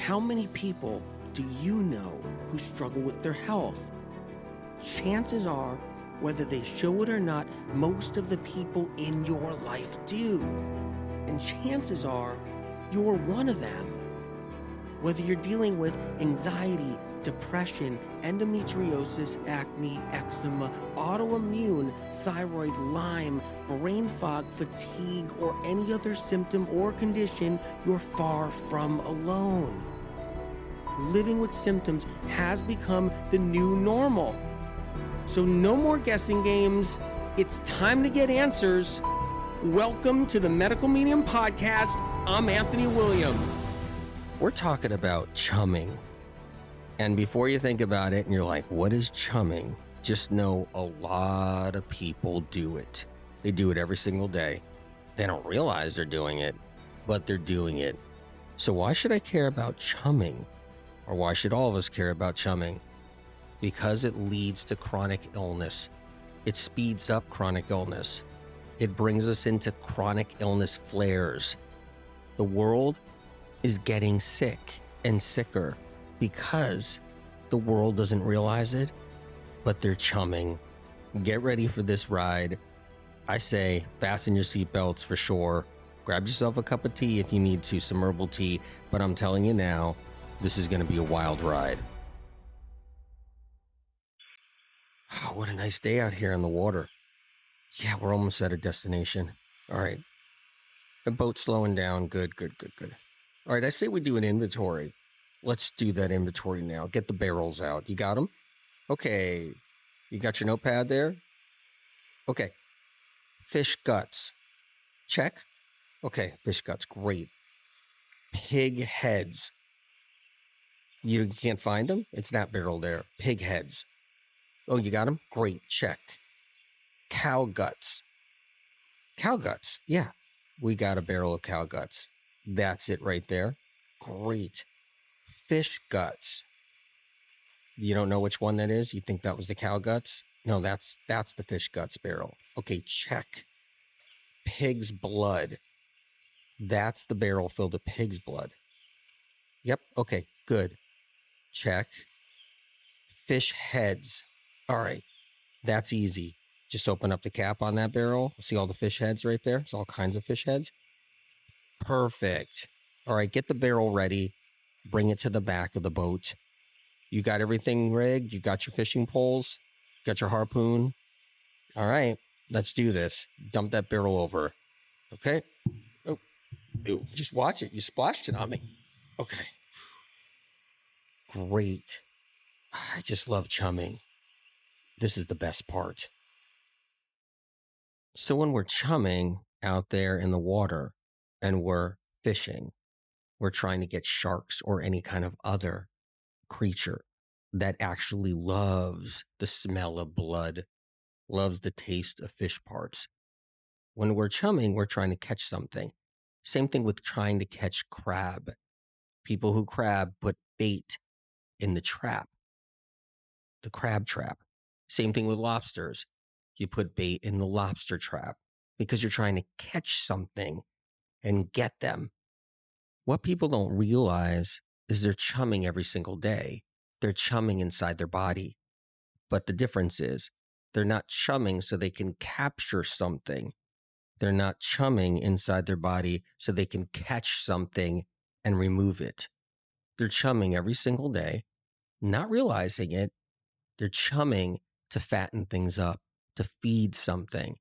How many people do you know who struggle with their health? Chances are, whether they show it or not, most of the people in your life do. And chances are, you're one of them. Whether you're dealing with anxiety, depression, endometriosis, acne, eczema, autoimmune, thyroid, Lyme, brain fog, fatigue, or any other symptom or condition, you're far from alone. Living with symptoms has become the new normal. So no more guessing games. It's time to get answers. Welcome to the Medical Medium Podcast. I'm Anthony William. We're talking about chumming. And before you think about it and you're like, what is chumming? Just know a lot of people do it. They do it every single day. They don't realize they're doing it, but they're doing it. So why should I care about chumming? Or why should all of us care about chumming? Because it leads to chronic illness. It speeds up chronic illness. It brings us into chronic illness flares. The world is getting sick and sicker because the world doesn't realize it, but they're chumming. Get ready for this ride. I say fasten your seatbelts for sure. Grab yourself a cup of tea if you need to, some herbal tea. But I'm telling you now, this is going to be a wild ride. Oh, what a nice day out here on the water. Yeah, we're almost at our destination. All right. The boat's slowing down. Good. All right, I say we do an inventory. Let's do that inventory now. Get the barrels out. You got them? Okay. You got your notepad there? Okay. Fish guts. Check. Okay, fish guts. Great. Pig heads. You can't find them? It's that barrel there. Pig heads. Oh, you got them? Great. Check. Cow guts. Cow guts. Yeah. We got a barrel of cow guts. That's it right there. Great. Fish guts. You don't know which one that is? You think that was the cow guts? No, that's the fish guts barrel. Okay, check. Pig's blood. That's the barrel filled with pig's blood. Yep, okay, good. Check. Fish heads. All right, that's easy. Just open up the cap on that barrel. See all the fish heads right there? There's all kinds of fish heads. Perfect. All right, get the barrel ready. Bring it to the back of the boat. You got everything rigged? You got your fishing poles? Got your harpoon? All right, let's do this. Dump that barrel over. Okay? Oh, just watch it. You splashed it on me. Okay. Great. I just love chumming. This is the best part. So when we're chumming out there in the water and we're fishing, we're trying to get sharks or any kind of other creature that actually loves the smell of blood, loves the taste of fish parts. When we're chumming, we're trying to catch something. Same thing with trying to catch crab. People who crab put bait in the trap, the crab trap. Same thing with lobsters. You put bait in the lobster trap because you're trying to catch something and get them. What people don't realize is they're chumming every single day. They're chumming inside their body. But the difference is they're not chumming so they can capture something. They're not chumming inside their body so they can catch something and remove it. They're chumming every single day, not realizing it. They're chumming to fatten things up, to feed something,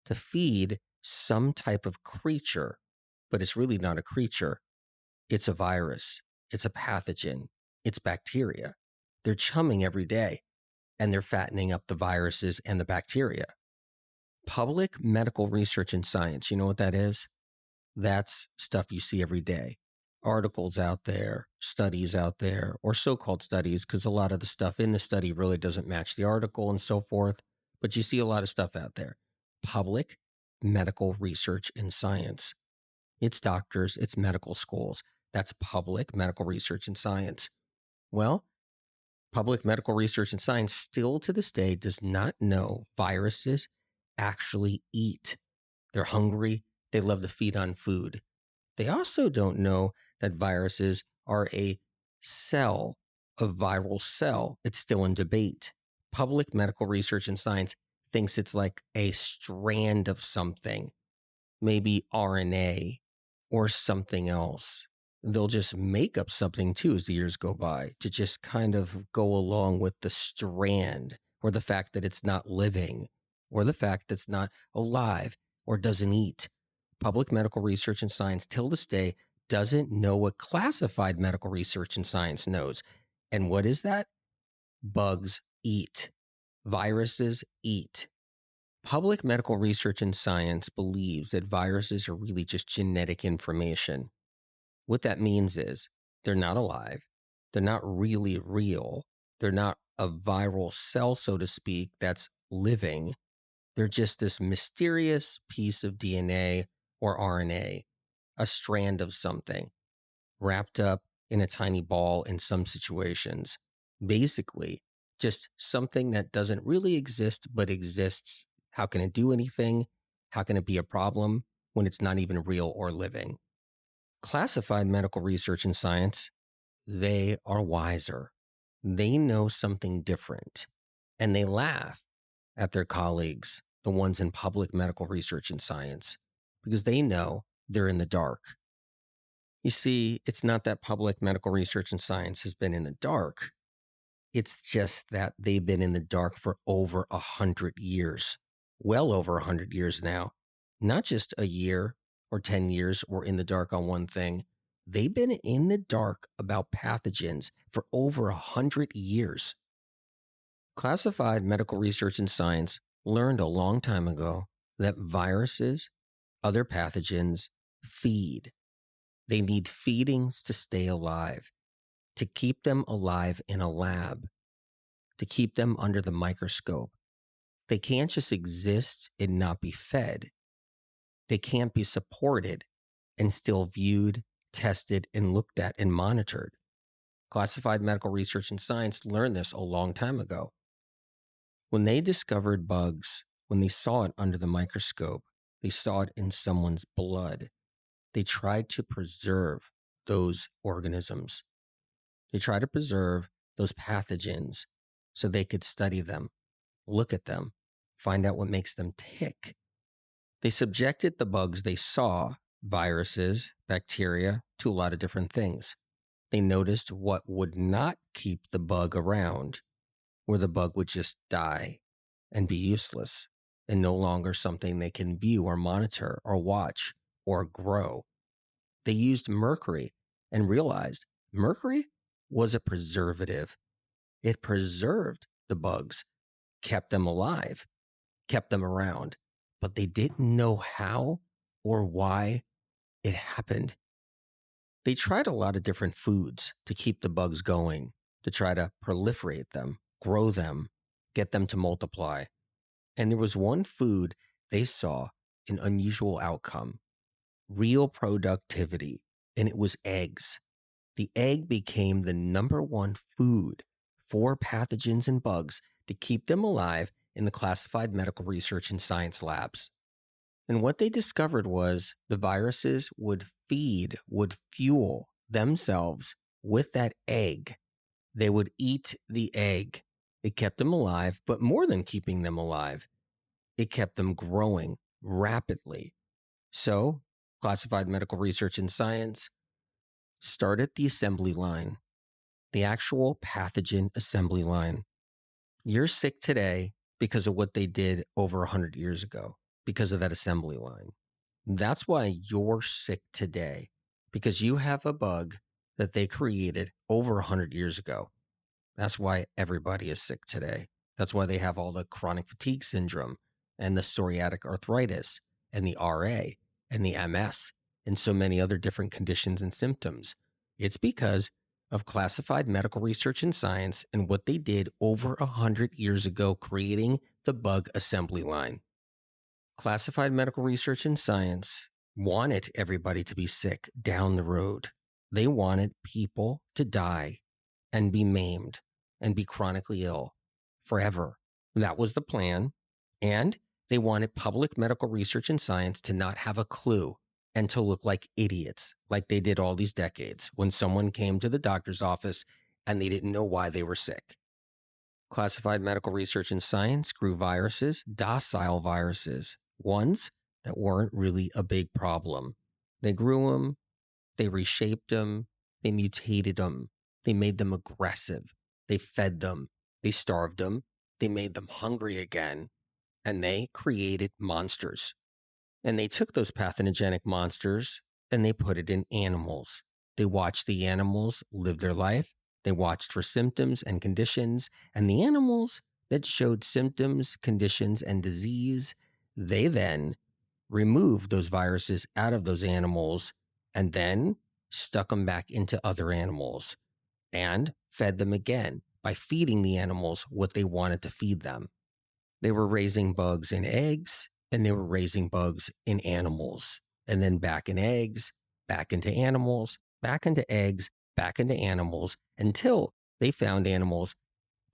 to feed some type of creature. But it's really not a creature. It's a virus. It's a pathogen. It's bacteria. They're chumming every day, and they're fattening up the viruses and the bacteria. Public medical research and science, you know what that is? That's stuff you see every day. Articles out there, studies out there, or so-called studies, because a lot of the stuff in the study really doesn't match the article and so forth. But you see a lot of stuff out there. Public medical research and science. It's doctors, it's medical schools. That's public medical research and science. Well, public medical research and science still to this day does not know viruses actually eat. They're hungry. They love to feed on food. They also don't know that viruses are a cell of viral cell, it's still in debate. Public medical research and science thinks it's like a strand of something, maybe RNA or something else. They'll just make up something too as the years go by to just kind of go along with the strand or the fact that it's not living or the fact that it's not alive or doesn't eat. Public medical research and science till this day doesn't know what classified medical research and science knows. And what is that? Bugs eat. Viruses eat. Public medical research and science believes that viruses are really just genetic information. What that means is they're not alive. They're not really real. They're not a viral cell, so to speak, that's living. They're just this mysterious piece of DNA or RNA, a strand of something wrapped up in a tiny ball in some situations. Basically, just something that doesn't really exist but exists. How can it do anything? How can it be a problem when it's not even real or living? Classified medical research and science, they are wiser. They know something different. And they laugh at their colleagues, the ones in public medical research and science, because they know they're in the dark. You see, it's not that public medical research and science has been in the dark. It's just that they've been in the dark for over 100 years, well over 100 years now. Not just a year or 10 years we're in the dark on one thing. They've been in the dark about pathogens for over 100 years. Classified medical research and science learned a long time ago that viruses, other pathogens, feed. They need feedings to stay alive, to keep them alive in a lab, to keep them under the microscope. They can't just exist and not be fed. They can't be supported and still viewed, tested, and looked at and monitored. Classified medical research and science learned this a long time ago. When they discovered bugs, when they saw it under the microscope, they saw it in someone's blood. They tried to preserve those organisms. They tried to preserve those pathogens so they could study them, look at them, find out what makes them tick. They subjected the bugs they saw, viruses, bacteria, to a lot of different things. They noticed what would not keep the bug around, where the bug would just die and be useless and no longer something they can view or monitor or watch or grow. They used mercury and realized mercury was a preservative. It preserved the bugs, kept them alive, kept them around, but they didn't know how or why it happened. They tried a lot of different foods to keep the bugs going, to try to proliferate them, grow them, get them to multiply. And there was one food they saw an unusual outcome, real productivity, and it was eggs. The egg became the number one food for pathogens and bugs to keep them alive in the classified medical research and science labs. And what they discovered was the viruses would fuel themselves with that egg. They would eat the egg. It kept them alive, but more than keeping them alive, it kept them growing rapidly. So, classified medical research and science started the assembly line, the actual pathogen assembly line. You're sick today because of what they did over 100 years ago, because of that assembly line. That's why you're sick today, because you have a bug that they created over 100 years ago. That's why everybody is sick today. That's why they have all the chronic fatigue syndrome and the psoriatic arthritis and the RA and the MS and so many other different conditions and symptoms. It's because of classified medical research and science and what they did over 100 years ago, creating the bug assembly line. Classified medical research and science wanted everybody to be sick down the road. They wanted people to die and be maimed and be chronically ill forever. That was the plan. And they wanted public medical research and science to not have a clue and to look like idiots, like they did all these decades when someone came to the doctor's office and they didn't know why they were sick. Classified medical research and science grew viruses, docile viruses, ones that weren't really a big problem. They grew them, they reshaped them, they mutated them, they made them aggressive, they fed them, they starved them, they made them hungry again, and they created monsters. And they took those pathogenic monsters and they put it in animals. They watched the animals live their life. They watched for symptoms and conditions. And the animals that showed symptoms, conditions, and disease, they then removed those viruses out of those animals and then stuck them back into other animals and fed them again by feeding the animals what they wanted to feed them. They were raising bugs in eggs and they were raising bugs in animals, and then back in eggs, back into animals, back into eggs, back into animals, until they found animals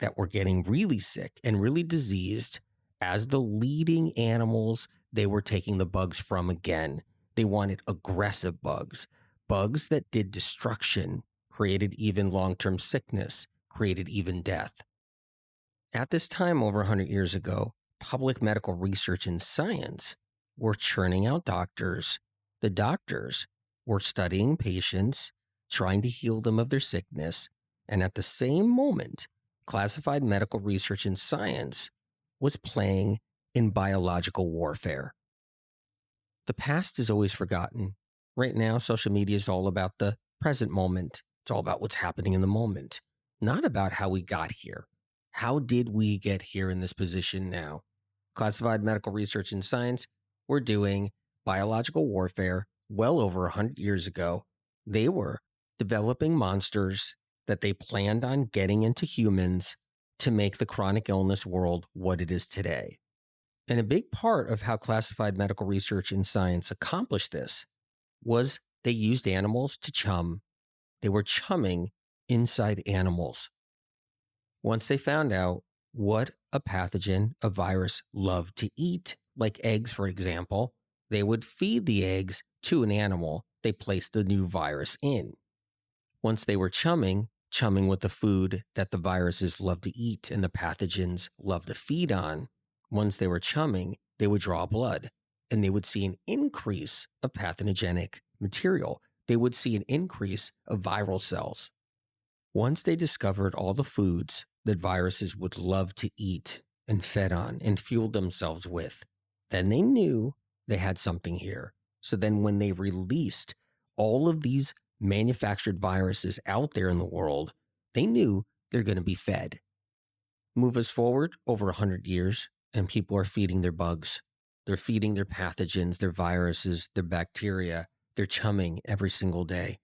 that were getting really sick and really diseased as the leading animals they were taking the bugs from again. They wanted aggressive bugs, bugs that did destruction, created even long-term sickness, created even death. At this time, over 100 years ago, public medical research and science were churning out doctors. The doctors were studying patients, trying to heal them of their sickness. And at the same moment, classified medical research and science was playing in biological warfare. The past is always forgotten. Right now, social media is all about the present moment. It's all about what's happening in the moment, not about how we got here. How did we get here in this position now? Classified medical research and science were doing biological warfare well over 100 years ago. They were developing monsters that they planned on getting into humans to make the chronic illness world what it is today. And a big part of how classified medical research and science accomplished this was they used animals to chum. They were chumming inside animals. Once they found out what a pathogen, a virus, loved to eat, like eggs, for example, they would feed the eggs to an animal they placed the new virus in. Once they were chumming with the food that the viruses love to eat and the pathogens love to feed on, once they were chumming, they would draw blood and they would see an increase of pathogenic material. They would see an increase of viral cells. Once they discovered all the foods that viruses would love to eat and fed on and fueled themselves with, then they knew they had something here. So then when they released all of these manufactured viruses out there in the world, they knew they're going to be fed. Move us forward over 100 years, and people are feeding their bugs. They're feeding their pathogens, their viruses, their bacteria. They're chumming every single day.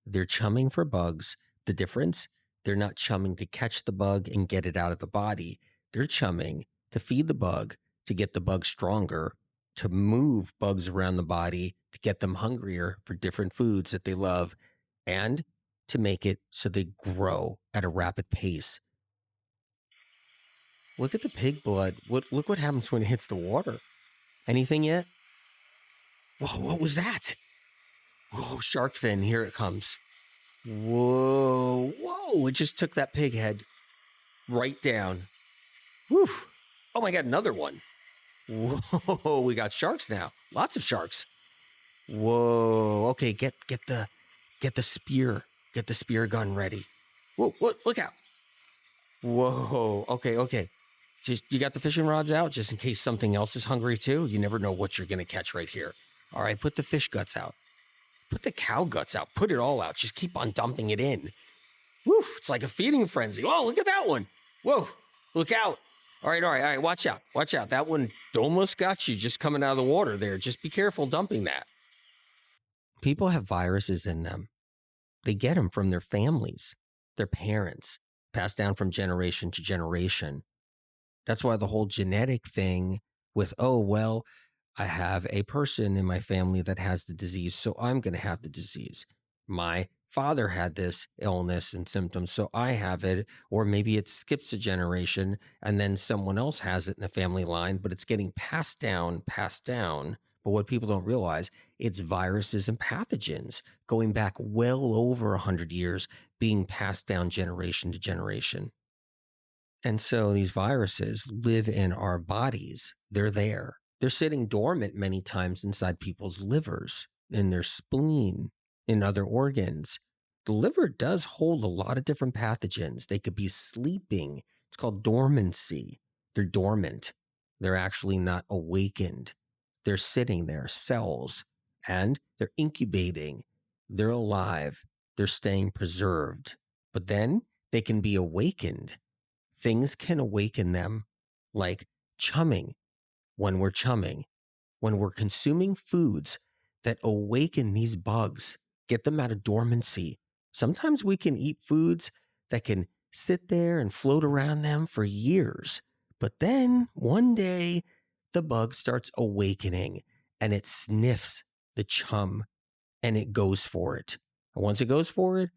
They're chumming for bugs. The difference, they're not chumming to catch the bug and get it out of the body. They're chumming to feed the bug, to get the bug stronger, to move bugs around the body, to get them hungrier for different foods that they love, and to make it so they grow at a rapid pace. Look at the pig blood. Look what happens when it hits the water. Anything yet? Whoa, what was that? Whoa, shark fin, here it comes. Whoa, it just took that pig head right down. Whew. Oh my God, another one. Whoa, we got sharks now. Lots of sharks. Whoa, okay, get the spear. Get the spear gun ready. Whoa, look out. Whoa, okay. Just, you got the fishing rods out just in case something else is hungry too? You never know what you're going to catch right here. All right, put the fish guts out. Put the cow guts out. Put it all out. Just keep on dumping it in. Woo, it's like a feeding frenzy. Oh, look at that one. Whoa, look out. All right, watch out. That one almost got you just coming out of the water there. Just be careful dumping that. People have viruses in them. They get them from their families, their parents, passed down from generation to generation. That's why the whole genetic thing with, oh, well, I have a person in my family that has the disease, so I'm going to have the disease. My father had this illness and symptoms, so I have it. Or maybe it skips a generation and then someone else has it in the family line, but it's getting passed down But what people don't realize, it's viruses and pathogens going back well over 100 years, being passed down generation to generation. And so these viruses live in our bodies. They're there. They're sitting dormant many times inside people's livers, in their spleen, in other organs. The liver does hold a lot of different pathogens. They could be sleeping. It's called dormancy. They're dormant. They're actually not awakened. They're sitting there, cells, and they're incubating. They're alive. They're staying preserved. But then they can be awakened. Things can awaken them, like chumming, when we're chumming, when we're consuming foods that awaken these bugs, get them out of dormancy. Sometimes we can eat foods that can sit there and float around them for years. But then one day the bug starts awakening and it sniffs the chum and it goes for it. And once it goes for it,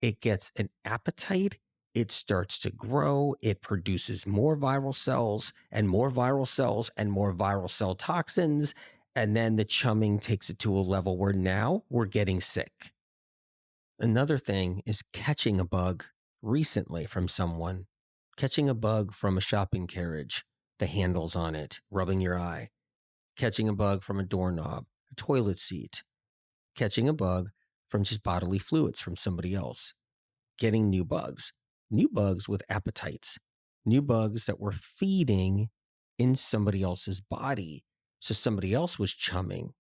it gets an appetite. It starts to grow. It produces more viral cells and more viral cells and more viral cell toxins. And then the chumming takes it to a level where now we're getting sick. Another thing is catching a bug recently from someone, catching a bug from a shopping carriage, the handles on it, rubbing your eye, catching a bug from a doorknob, a toilet seat, catching a bug from just bodily fluids from somebody else, getting new bugs with appetites, new bugs that were feeding in somebody else's body. So somebody else was chumming.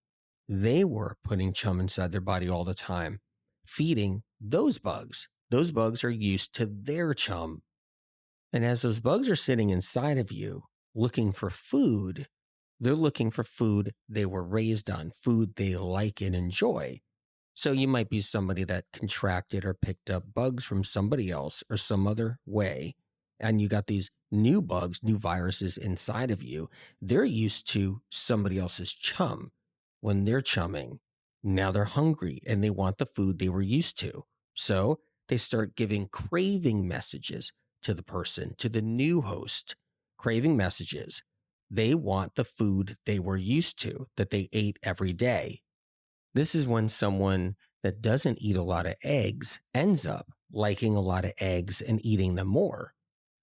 They were putting chum inside their body all the time, feeding those bugs. Those bugs are used to their chum. And as those bugs are sitting inside of you looking for food, they're looking for food they were raised on, food they like and enjoy. So you might be somebody that contracted or picked up bugs from somebody else or some other way, and you got these new bugs, new viruses inside of you. They're used to somebody else's chum. When they're chumming, now they're hungry and they want the food they were used to. So they start giving craving messages to the person, to the new host. Craving messages. They want the food they were used to, that they ate every day. This is when someone that doesn't eat a lot of eggs ends up liking a lot of eggs and eating them more.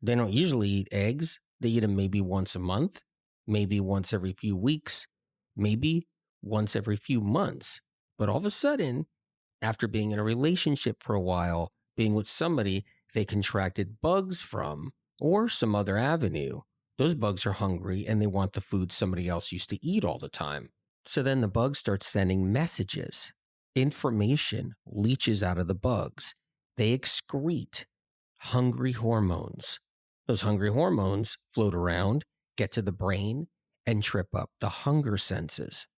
They don't usually eat eggs. They eat them maybe once a month, maybe once every few weeks, maybe once every few months. But all of a sudden, after being in a relationship for a while, being with somebody they contracted bugs from or some other avenue, those bugs are hungry and they want the food somebody else used to eat all the time. So then the bug starts sending messages. Information leaches out of the bugs. They excrete hungry hormones. Those hungry hormones float around, get to the brain, and trip up the hunger senses.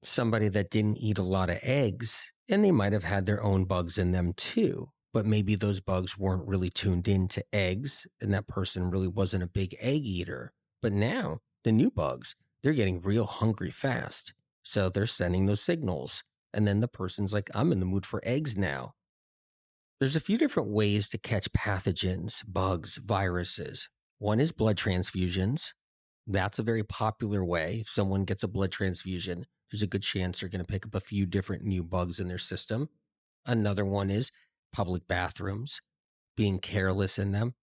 Somebody that didn't eat a lot of eggs, and they might have had their own bugs in them too, but maybe those bugs weren't really tuned into eggs, and that person really wasn't a big egg eater. But now, the new bugs, they're getting real hungry fast. So they're sending those signals. And then the person's like, I'm in the mood for eggs now. There's a few different ways to catch pathogens, bugs, viruses. One is blood transfusions. That's a very popular way. If someone gets a blood transfusion, there's a good chance they're going to pick up a few different new bugs in their system. Another one is public bathrooms, being careless in them.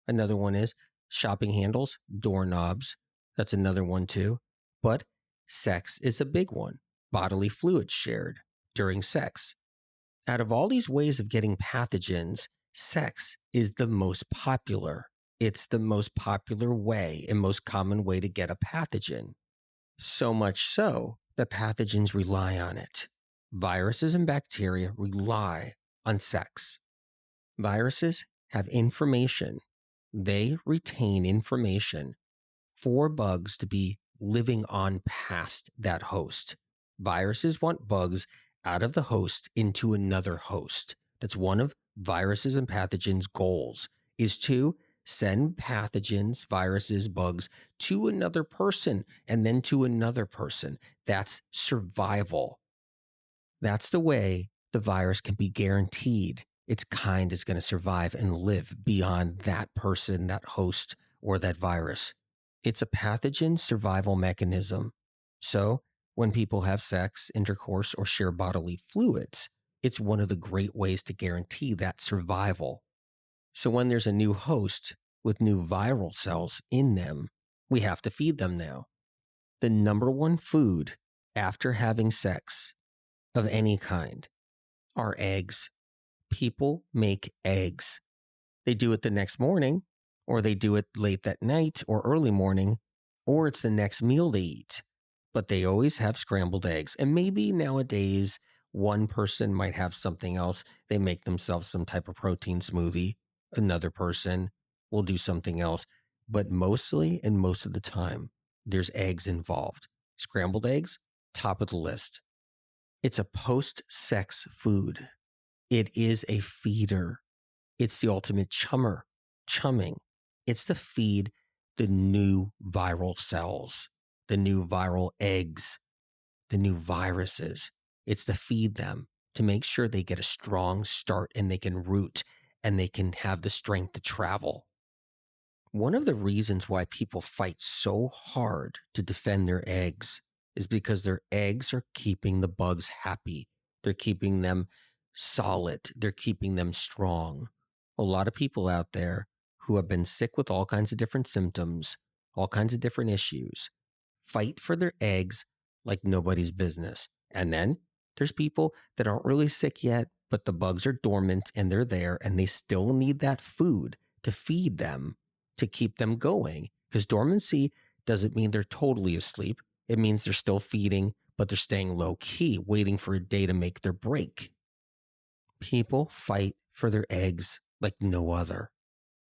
Another one is shopping handles, doorknobs. That's another one too. But sex is a big one. Bodily fluids shared during sex. Out of all these ways of getting pathogens, sex is the most popular. It's the most popular way and most common way to get a pathogen. So much so that pathogens rely on it. Viruses and bacteria rely on sex. Viruses have information. They retain information for bugs to be living on past that host. Viruses want bugs out of the host into another host. That's one of viruses and pathogens' goals, is to send pathogens, viruses, bugs to another person and then to another person. That's survival. That's the way the virus can be guaranteed its kind is going to survive and live beyond that person, that host, or that virus. It's a pathogen survival mechanism. So When people have sex, intercourse, or share bodily fluids, it's one of the great ways to guarantee that survival. So when there's a new host with new viral cells in them, we have to feed them now. The number one food after having sex of any kind are eggs. People make eggs. They do it the next morning, or they do it late that night or early morning, or it's the next meal they eat. But they always have scrambled eggs. And maybe nowadays, one person might have something else. They make themselves some type of protein smoothie. Another person will do something else. But mostly, and most of the time, there's eggs involved. Scrambled eggs, top of the list. It's a post-sex food. It is a feeder. It's the ultimate chumming. It's to feed the new viral cells, the new viral eggs, the new viruses. It's to feed them to make sure they get a strong start and they can root and they can have the strength to travel. One of the reasons why people fight so hard to defend their eggs is because their eggs are keeping the bugs happy. They're keeping them solid. They're keeping them strong. A lot of people out there who have been sick with all kinds of different symptoms, all kinds of different issues, fight for their eggs like nobody's business. And then there's people that aren't really sick yet, but the bugs are dormant and they're there and they still need that food to feed them, to keep them going. Because dormancy doesn't mean they're totally asleep. It means they're still feeding, but they're staying low key, waiting for a day to make their break. People fight for their eggs like no other.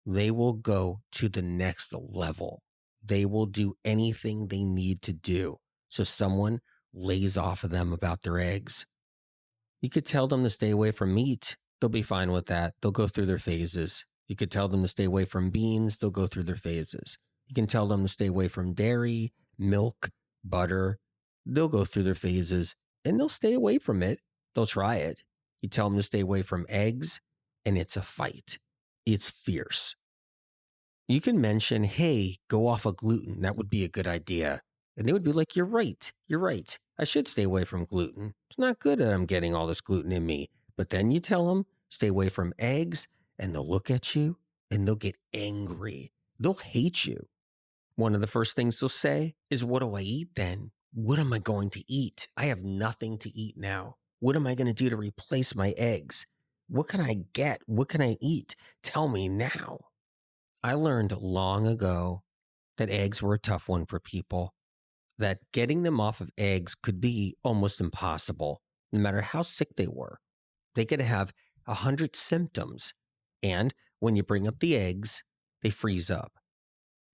They will go to the next level. They will do anything they need to do so someone lays off of them about their eggs. You could tell them to stay away from meat. They'll be fine with that. They'll go through their phases. You could tell them to stay away from beans. They'll go through their phases. You can tell them to stay away from dairy, milk, butter. They'll go through their phases and they'll stay away from it. They'll try it. You tell them to stay away from eggs and it's a fight. It's fierce. You can mention, hey, go off of gluten. That would be a good idea. And they would be like, you're right. I should stay away from gluten. It's not good that I'm getting all this gluten in me. But then you tell them, stay away from eggs, and they'll look at you and they'll get angry. They'll hate you. One of the first things they'll say is, what do I eat then? What am I going to eat? I have nothing to eat now. What am I going to do to replace my eggs? What can I get? What can I eat? Tell me now. I learned long ago that eggs were a tough one for people, that getting them off of eggs could be almost impossible, no matter how sick they were. They could have 100 symptoms, and when you bring up the eggs, they freeze up.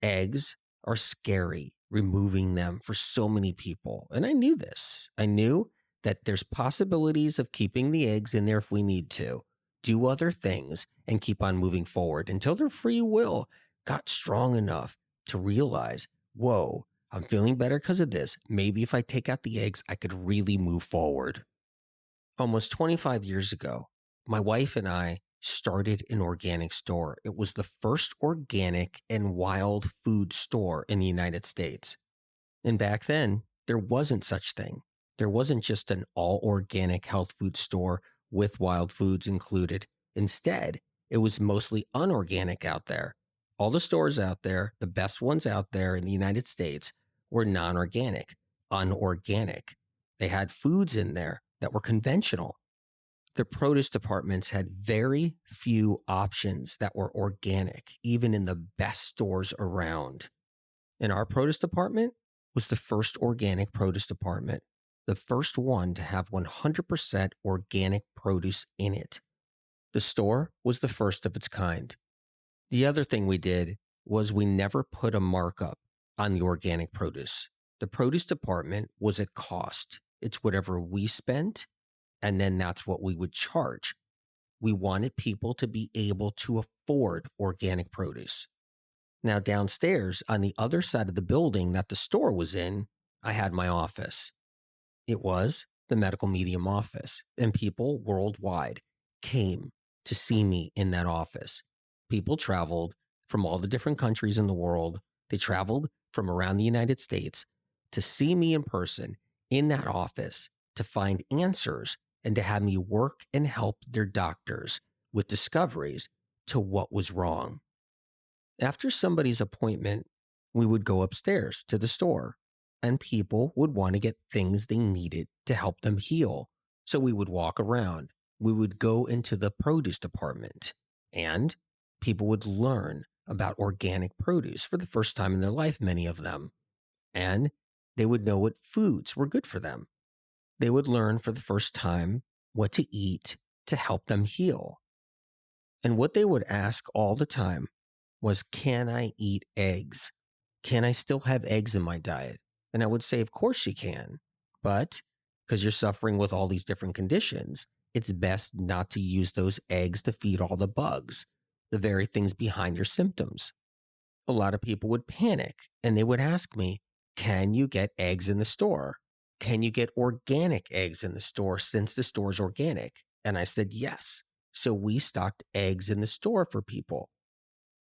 Eggs are scary, removing them for so many people. And I knew this. I knew that there's possibilities of keeping the eggs in there if we need to, do other things, and keep on moving forward until their free will got strong enough to realize, whoa, I'm feeling better because of this. Maybe if I take out the eggs, I could really move forward. Almost 25 years ago, my wife and I started an organic store. It was the first organic and wild food store in the United States. And back then, there wasn't such thing. There wasn't just an all organic health food store with wild foods included. Instead, it was mostly unorganic out there. All the stores out there, the best ones out there in the United States, were non-organic, unorganic. They had foods in there that were conventional. The produce departments had very few options that were organic, even in the best stores around. And our produce department was the first organic produce department, the first one to have 100% organic produce in it. The store was the first of its kind. The other thing we did was we never put a markup on the organic produce. The produce department was at cost. It's whatever we spent, and then that's what we would charge. We wanted people to be able to afford organic produce. Now, downstairs on the other side of the building that the store was in, I had my office. It was the medical medium office, and people worldwide came to see me in that office. People traveled from all the different countries in the world. They traveled from around the United States to see me in person in that office to find answers and to have me work and help their doctors with discoveries to what was wrong. After somebody's appointment, we would go upstairs to the store, and people would want to get things they needed to help them heal. So we would walk around. We would go into the produce department, and people would learn about organic produce for the first time in their life, many of them. And they would know what foods were good for them. They would learn for the first time what to eat to help them heal. And what they would ask all the time was, can I eat eggs? Can I still have eggs in my diet? And I would say, of course you can. But because you're suffering with all these different conditions, it's best not to use those eggs to feed all the bugs, the very things behind your symptoms. A lot of people would panic and they would ask me, can you get eggs in the store? Can you get organic eggs in the store since the store's organic? And I said, yes. So we stocked eggs in the store for people.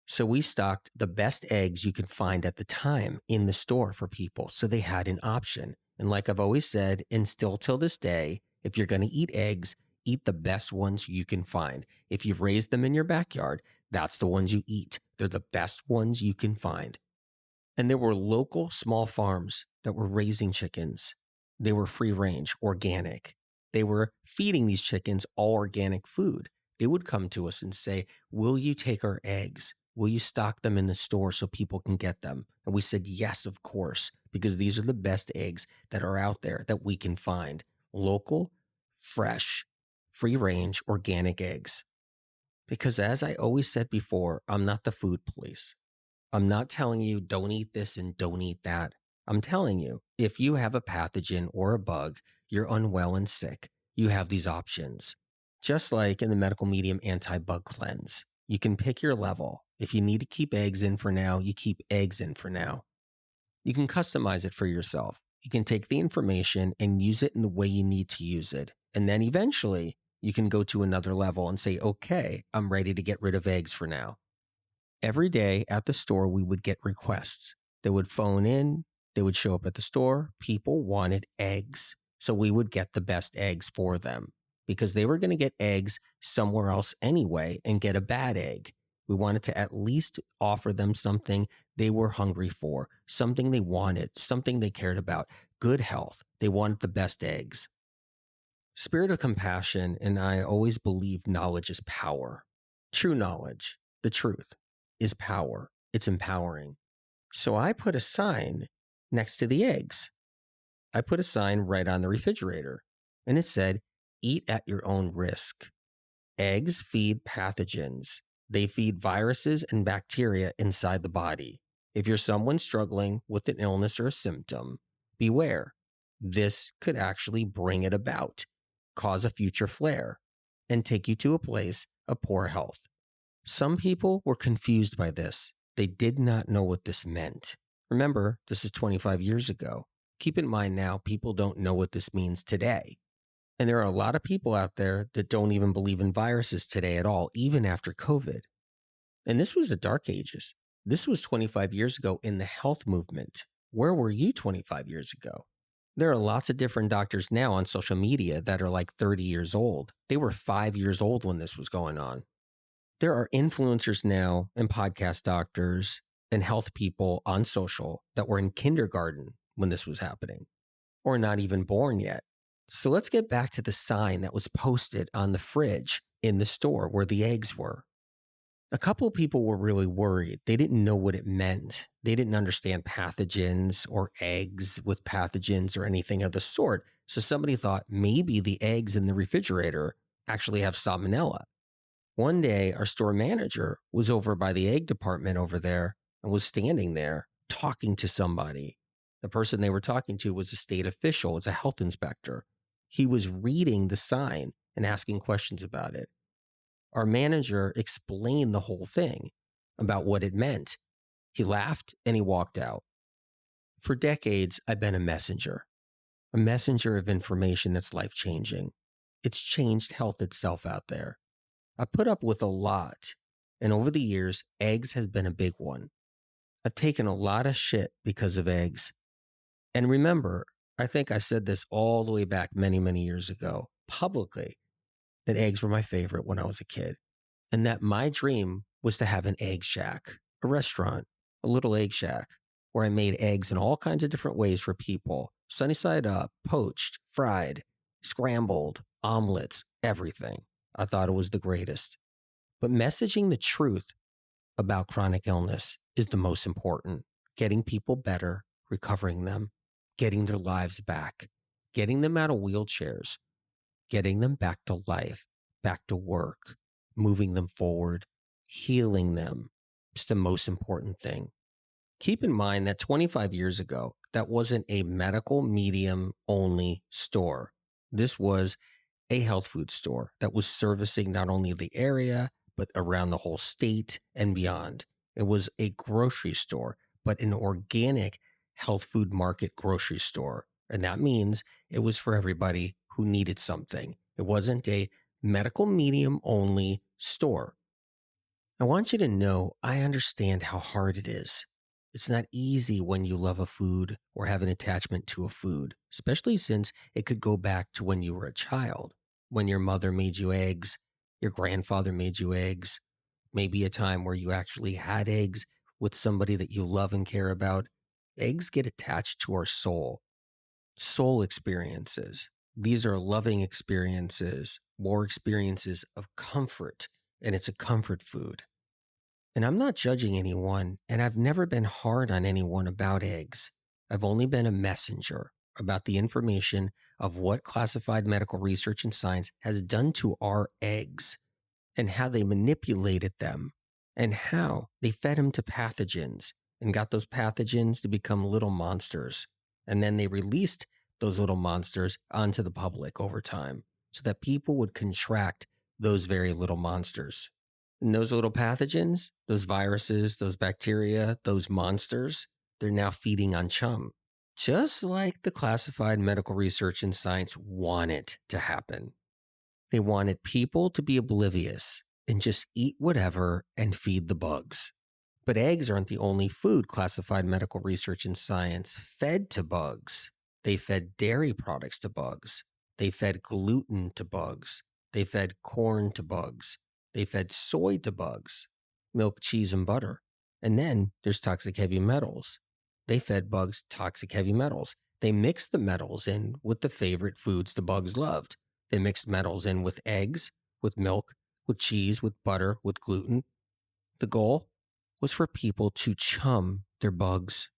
So we stocked the best eggs you could find at the time in the store for people, so they had an option. And like I've always said, and still till this day, if you're going to eat eggs, eat the best ones you can find. If you've raised them in your backyard, that's the ones you eat. They're the best ones you can find. And there were local small farms that were raising chickens. They were free range, organic. They were feeding these chickens all organic food. They would come to us and say, will you take our eggs? Will you stock them in the store so people can get them? And we said, yes, of course, because these are the best eggs that are out there that we can find. Local, fresh, free range, organic eggs. Because as I always said before, I'm not the food police. I'm not telling you don't eat this and don't eat that. I'm telling you, if you have a pathogen or a bug, you're unwell and sick, you have these options. Just like in the medical medium anti-bug cleanse, you can pick your level. If you need to keep eggs in for now, you keep eggs in for now. You can customize it for yourself. You can take the information and use it in the way you need to use it. And then eventually you can go to another level and say, okay, I'm ready to get rid of eggs for now. Every day at the store, we would get requests. They would phone in, they would show up at the store. People wanted eggs. So we would get the best eggs for them because they were going to get eggs somewhere else anyway and get a bad egg. We wanted to at least offer them something they were hungry for, something they wanted, something they cared about, good health. They wanted the best eggs. Spirit of compassion and I always believe knowledge is power. True knowledge, the truth, is power. It's empowering. So I put a sign next to the eggs. I put a sign right on the refrigerator and it said, eat at your own risk. Eggs feed pathogens. They feed viruses and bacteria inside the body. If you're someone struggling with an illness or a symptom, beware. This could actually bring it about, cause a future flare, and take you to a place of poor health. Some people were confused by this. They did not know what this meant. Remember, this is 25 years ago. Keep in mind now, people don't know what this means today. And there are a lot of people out there that don't even believe in viruses today at all, even after COVID. And this was the dark ages. This was 25 years ago in the health movement. Where were you 25 years ago? There are lots of different doctors now on social media that are like 30 years old. They were 5 years old when this was going on. There are influencers now and podcast doctors and health people on social that were in kindergarten when this was happening or not even born yet. So let's get back to the sign that was posted on the fridge in the store where the eggs were. A couple of people were really worried. They didn't know what it meant. They didn't understand pathogens or eggs with pathogens or anything of the sort. So somebody thought maybe the eggs in the refrigerator actually have salmonella. One day, our store manager was over by the egg department over there and was standing there talking to somebody. The person they were talking to was a state official, was a health inspector. He was reading the sign and asking questions about it. Our manager explained the whole thing about what it meant. He laughed and he walked out. For decades, I've been a messenger of information that's life-changing. It's changed health itself out there. I put up with a lot, and over the years, eggs has been a big one. I've taken a lot of shit because of eggs. And remember, I think I said this all the way back many, many years ago publicly, that eggs were my favorite when I was a kid, and that my dream was to have an egg shack, a restaurant, a little egg shack where I made eggs in all kinds of different ways for people, sunny side up, poached, fried, scrambled, omelets, everything. I thought it was the greatest. But messaging the truth about chronic illness is the most important. Getting people better, recovering them, getting their lives back, getting them out of wheelchairs, getting them back to life, back to work, moving them forward, healing them is the most important thing. Keep in mind that 25 years ago, that wasn't a medical medium only store. This was a health food store that was servicing not only the area, but around the whole state and beyond. It was a grocery store, but an organic health food market grocery store. And that means it was for everybody who needed something. It wasn't a medical medium only store. I want you to know I understand how hard it is. It's not easy when you love a food or have an attachment to a food, especially since it could go back to when you were a child, when your mother made you eggs, your grandfather made you eggs, maybe a time where you actually had eggs with somebody that you love and care about. Eggs get attached to our soul experiences. These are loving experiences, more experiences of comfort, and it's a comfort food. And I'm not judging anyone, and I've never been hard on anyone about eggs. I've only been a messenger about the information of what classified medical research and science has done to our eggs and how they manipulated them and how they fed them to pathogens and got those pathogens to become little monsters. And then they released those little monsters onto the public over time so that people would contract those very little monsters. And those little pathogens, those viruses, those bacteria, those monsters, they're now feeding on chum. Just like the classified medical research and science want it to happen. They wanted people to be oblivious and just eat whatever and feed the bugs. But eggs aren't the only food classified medical research and science fed to bugs. They fed dairy products to bugs. They fed gluten to bugs. They fed corn to bugs. They fed soy to bugs, milk, cheese, and butter. And then there's toxic heavy metals. They fed bugs toxic heavy metals. They mixed the metals in with the favorite foods the bugs loved. They mixed metals in with eggs, with milk, with cheese, with butter, with gluten. The goal was for people to chum their bugs.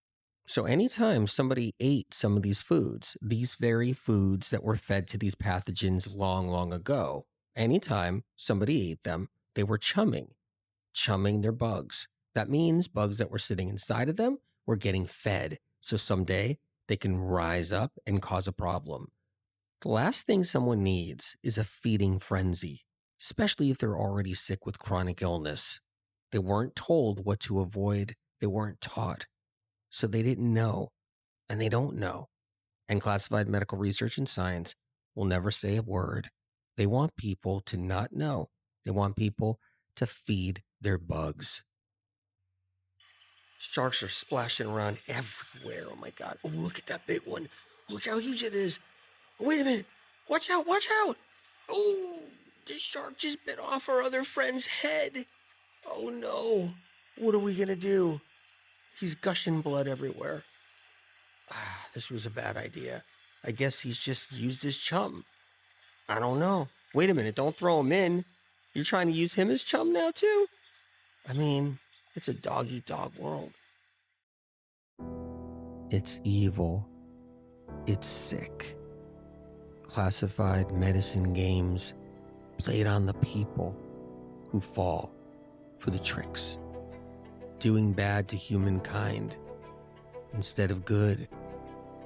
So anytime somebody ate some of these foods, these very foods that were fed to these pathogens long, long ago, anytime somebody ate them, they were chumming their bugs. That means bugs that were sitting inside of them were getting fed. So someday they can rise up and cause a problem. The last thing someone needs is a feeding frenzy, especially if they're already sick with chronic illness. They weren't told what to avoid. They weren't taught. So they didn't know, and they don't know. And classified medical research and science will never say a word. They want people to not know. They want people to feed their bugs. Sharks are splashing around everywhere. Oh my God. Oh, look at that big one. Look how huge it is. Oh, wait a minute. Watch out. Watch out. Oh, the shark just bit off our other friend's head. Oh no. What are we going to do? He's gushing blood everywhere. This was a bad idea. I guess he's just used his chum. I don't know. Wait a minute, don't throw him in. You're trying to use him as chum now too? I mean, it's a dog-eat-dog world. It's evil. It's sick. Classified medicine games played on the people who fall for the tricks. Doing bad to humankind instead of good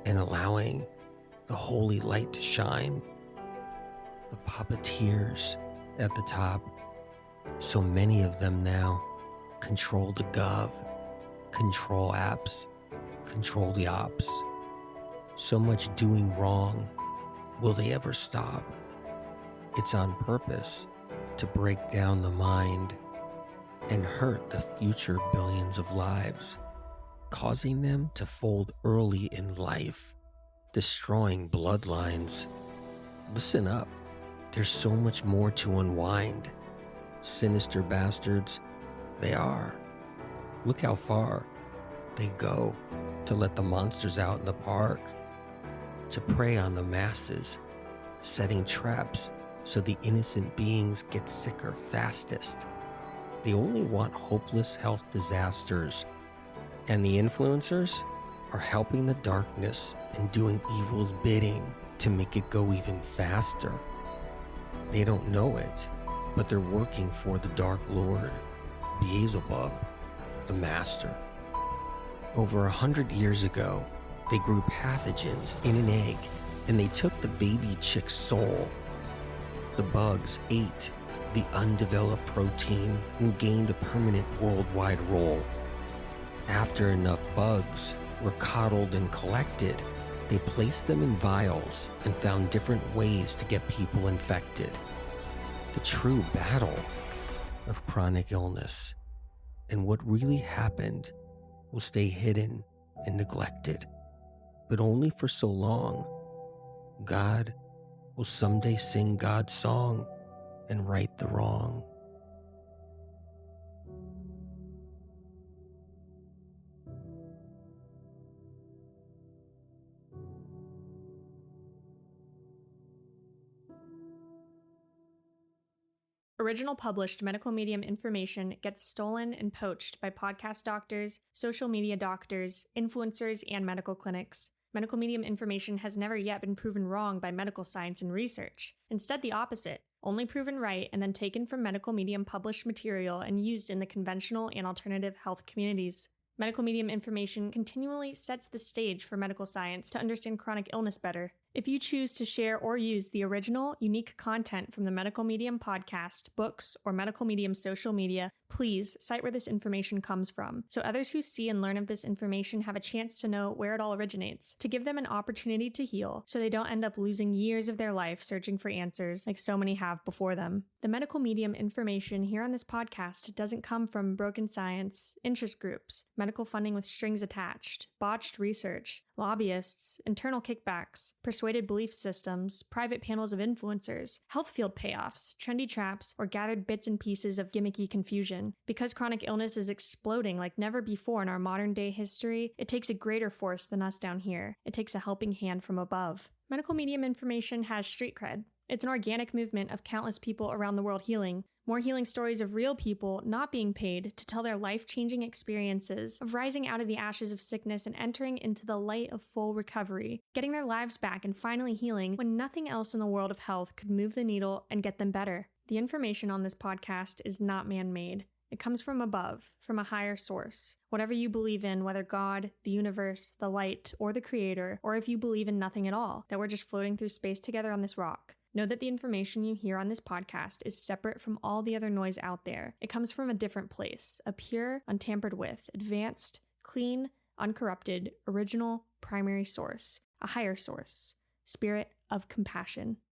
and allowing the holy light to shine. The puppeteers at the top, so many of them now control the gov, control apps, control the ops. So much doing wrong. Will they ever stop? It's on purpose to break down the mind and hurt the future billions of lives, causing them to fold early in life destroying bloodlines. Listen up. There's so much more to unwind. Sinister bastards, they are. Look how far they go to let the monsters out in the park, to prey on the masses, setting traps so the innocent beings get sicker fastest. They only want hopeless health disasters, and the influencers are helping the darkness and doing evil's bidding to make it go even faster. They don't know it, but they're working for the Dark Lord, Beelzebub, the Master. Over 100 years ago, they grew pathogens in an egg, and they took the baby chick's soul. The bugs ate the undeveloped protein and gained a permanent worldwide role. After enough bugs were coddled and collected, they placed them in vials and found different ways to get people infected. The true battle of chronic illness and what really happened will stay hidden and neglected, but only for so long. God will someday sing God's song and right the wrong. Original published medical medium information gets stolen and poached by podcast doctors, social media doctors, influencers, and medical clinics. Medical medium information has never yet been proven wrong by medical science and research. Instead, the opposite, only proven right and then taken from medical medium published material and used in the conventional and alternative health communities. Medical medium information continually sets the stage for medical science to understand chronic illness better. If you choose to share or use the original, unique content from the Medical Medium podcast, books, or Medical Medium social media, please cite where this information comes from, so others who see and learn of this information have a chance to know where it all originates, to give them an opportunity to heal, so they don't end up losing years of their life searching for answers like so many have before them. The Medical Medium information here on this podcast doesn't come from broken science, interest groups, medical funding with strings attached, botched research, lobbyists, internal kickbacks, persuaded belief systems, private panels of influencers, health field payoffs, trendy traps, or gathered bits and pieces of gimmicky confusion. Because chronic illness is exploding like never before in our modern day history, it takes a greater force than us down here. It takes a helping hand from above. Medical medium information has street cred. It's an organic movement of countless people around the world healing. More healing stories of real people not being paid to tell their life-changing experiences of rising out of the ashes of sickness and entering into the light of full recovery, getting their lives back and finally healing when nothing else in the world of health could move the needle and get them better. The information on this podcast is not man-made. It comes from above, from a higher source. Whatever you believe in, whether God, the universe, the light, or the creator, or if you believe in nothing at all, that we're just floating through space together on this rock. Know that the information you hear on this podcast is separate from all the other noise out there. It comes from a different place, a pure, untampered with, advanced, clean, uncorrupted, original, primary source, a higher source, spirit of compassion.